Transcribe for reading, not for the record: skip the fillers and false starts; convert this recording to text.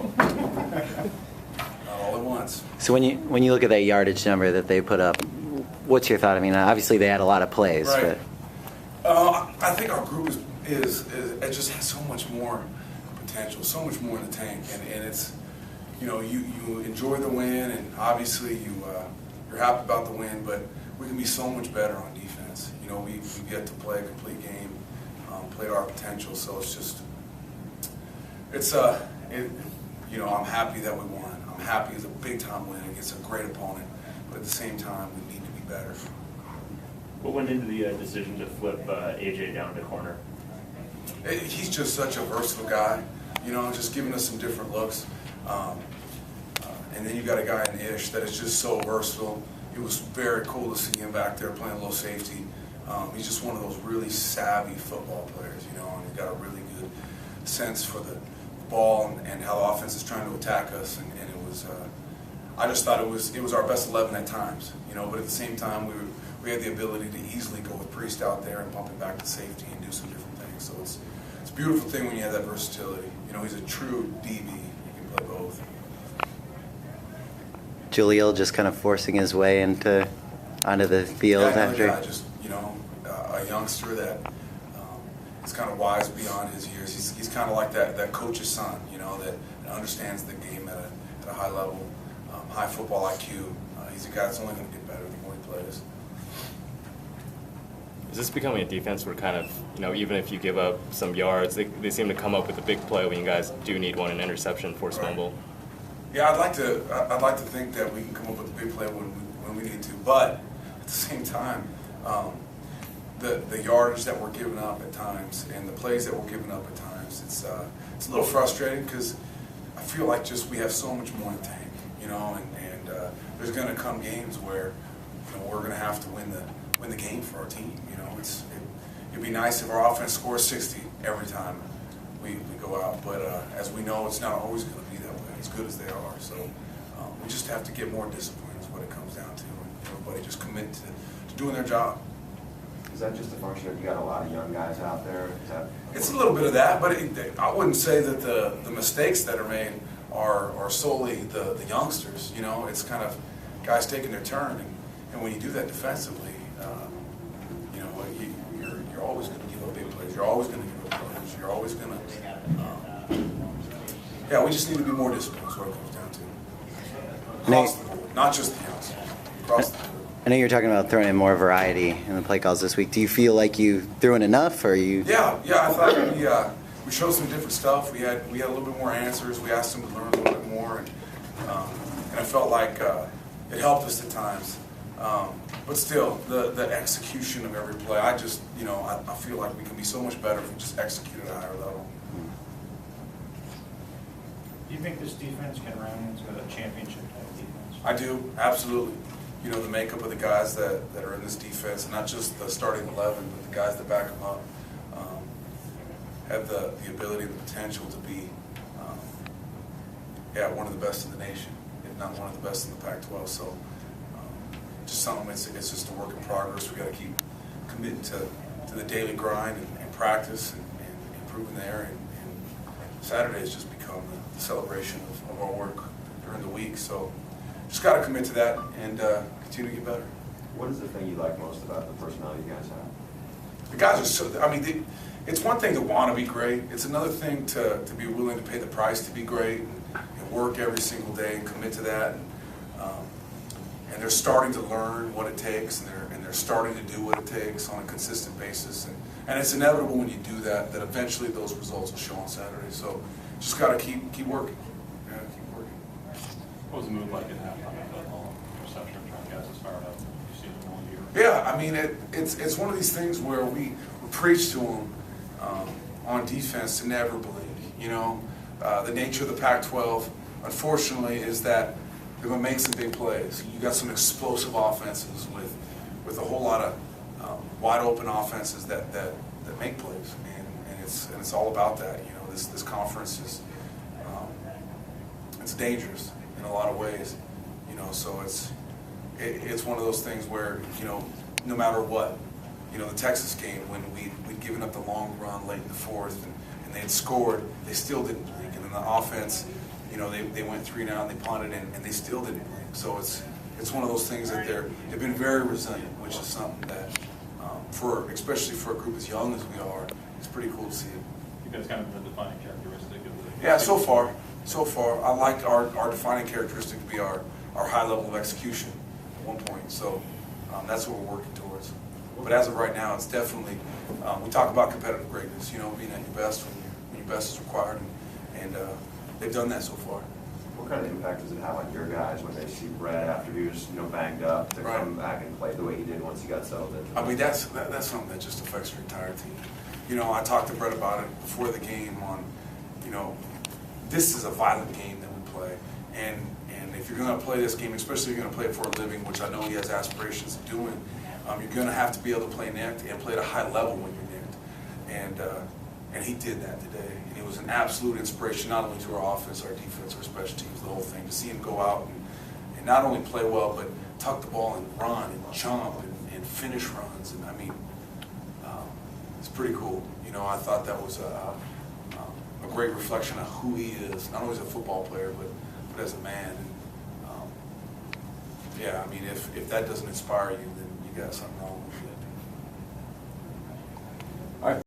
go. Not all at once. So when you look at that yardage number that they put up, what's your thought? I mean, obviously they had a lot of plays, Right. but I think our group is it just has so much more potential, so much more in the tank, and it's, you know, you enjoy the win, and obviously you're happy about the win, but we can be so much better on defense. You know, we get to play a complete game, play to our potential. So it's just, you know, I'm happy that we won. I'm happy it's a big time win against a great opponent, but at the same time we need to be better. What went into the decision to flip AJ down to corner? He's just such a versatile guy, you know, just giving us some different looks. And then you got a guy in Ish that is just so versatile. It was very cool to see him back there playing a little safety. He's just one of those really savvy football players, you know, and he's got a really good sense for the ball and how the offense is trying to attack us. And it was, I just thought it was our best 11 at times, you know, but at the same time we had the ability to easily go with Priest out there and pump it back to safety and do some different things. So it's a beautiful thing when you have that versatility. You know, he's a true DB. He can play both. Jaleel just kind of forcing his way onto the field after. Yeah, just, you know, a youngster that is kind of wise beyond his years. He's kind of like that coach's son, you know, that understands the game at a high level, high football IQ. He's a guy that's only going to get better the more he plays. Is this becoming a defense where kind of, you know, even if you give up some yards, they seem to come up with a big play when you guys do need one, an interception, force fumble? Yeah, I'd like to think that we can come up with a big play when we need to, but at the same time, the yardage that we're giving up at times and the plays that we're giving up at times, it's a little frustrating because I feel like just we have so much more in the tank, you know, and there's going to come games where, you know, we're going to have to win the game for our team. You know, it'd be nice if our offense scores 60 every time we go out, but as we know, it's not always going to be that way, as good as they are. So we just have to get more discipline is what it comes down to, and everybody just commit to doing their job. Is that just a function of you got a lot of young guys out there? It's a little bit of that, but I wouldn't say that the mistakes that are made are solely the youngsters. You know, it's kind of guys taking their turn, and when you do that defensively, you know, you're always going to give up big plays. You're always going to give up plays. You're always going to. Yeah, we just need to be more disciplined. Is what it comes down to. Across the board, not just the youngsters. Across the board. I know you're talking about throwing in more variety in the play calls this week. Do you feel like you threw in enough, or you? Yeah. I thought we showed some different stuff. We had a little bit more answers. We asked them to learn a little bit more, and I felt like it helped us at times. But still, the execution of every play, I just, you know, I feel like we can be so much better if we just execute at a higher level. Do you think this defense can run into a championship type defense? I do, absolutely. You know, the makeup of the guys that are in this defense, not just the starting 11, but the guys that back them up, have the ability and the potential to be, one of the best in the nation, if not one of the best in the Pac-12. So, just something, it's just a work in progress. We got to keep committing to the daily grind and practice and improving there. And Saturday has just become the celebration of our work during the week. So, just got to commit to that and continue to get better. What is the thing you like most about the personnel you guys have? The guys are so, I mean, it's one thing to want to be great. It's another thing to be willing to pay the price to be great and work every single day and commit to that. And they're starting to learn what it takes, and they're starting to do what it takes on a consistent basis. And it's inevitable when you do that eventually those results will show on Saturday. So just got to keep working. Yeah, keep working. What was the move like in halftime at the ball reception, trying guys to start up? You've seen it all year. Yeah, I mean, it's one of these things where we preach to them on defense to never blink. You know, the nature of the Pac-12, unfortunately, is that they're going to make some big plays. You got some explosive offenses with a whole lot of wide open offenses that make plays, and it's all about that. You know, this conference is it's dangerous in a lot of ways. You know, so it's one of those things where, you know, no matter what, you know, the Texas game when we'd given up the long run late in the fourth and they had scored, they still didn't blink, and then the offense, You know, they went 3 and out and they punted and they still didn't blink. So it's one of those things that they've been very resilient, which is something that especially for a group as young as we are, it's pretty cool to see it. You guys kind of the defining characteristic of the. Yeah, so far, I like our defining characteristic to be our high level of execution at one point. So that's what we're working towards. But as of right now, it's definitely, we talk about competitive greatness, you know, being at your best when your best is required, and they've done that so far. What kind of impact does it have on your guys when they see Brett after he was, banged up to Right. come back and play the way he did once he got settled in? I mean, that's something that just affects your entire team. You know, I talked to Brett about it before the game on, you know, this is a violent game that we play, and if you're going to play this game, especially if you're going to play it for a living, which I know he has aspirations of doing, you're going to have to be able to play nicked and play at a high level when you're nicked, and he did that today, and he was an absolute inspiration not only to our offense, our defense, our special teams, the whole thing. To see him go out and not only play well, but tuck the ball and run and jump and finish runs, and I mean, it's pretty cool. You know, I thought that was a great reflection of who he is, not only as a football player, but as a man. And, yeah, I mean, if that doesn't inspire you, then you got something wrong with you.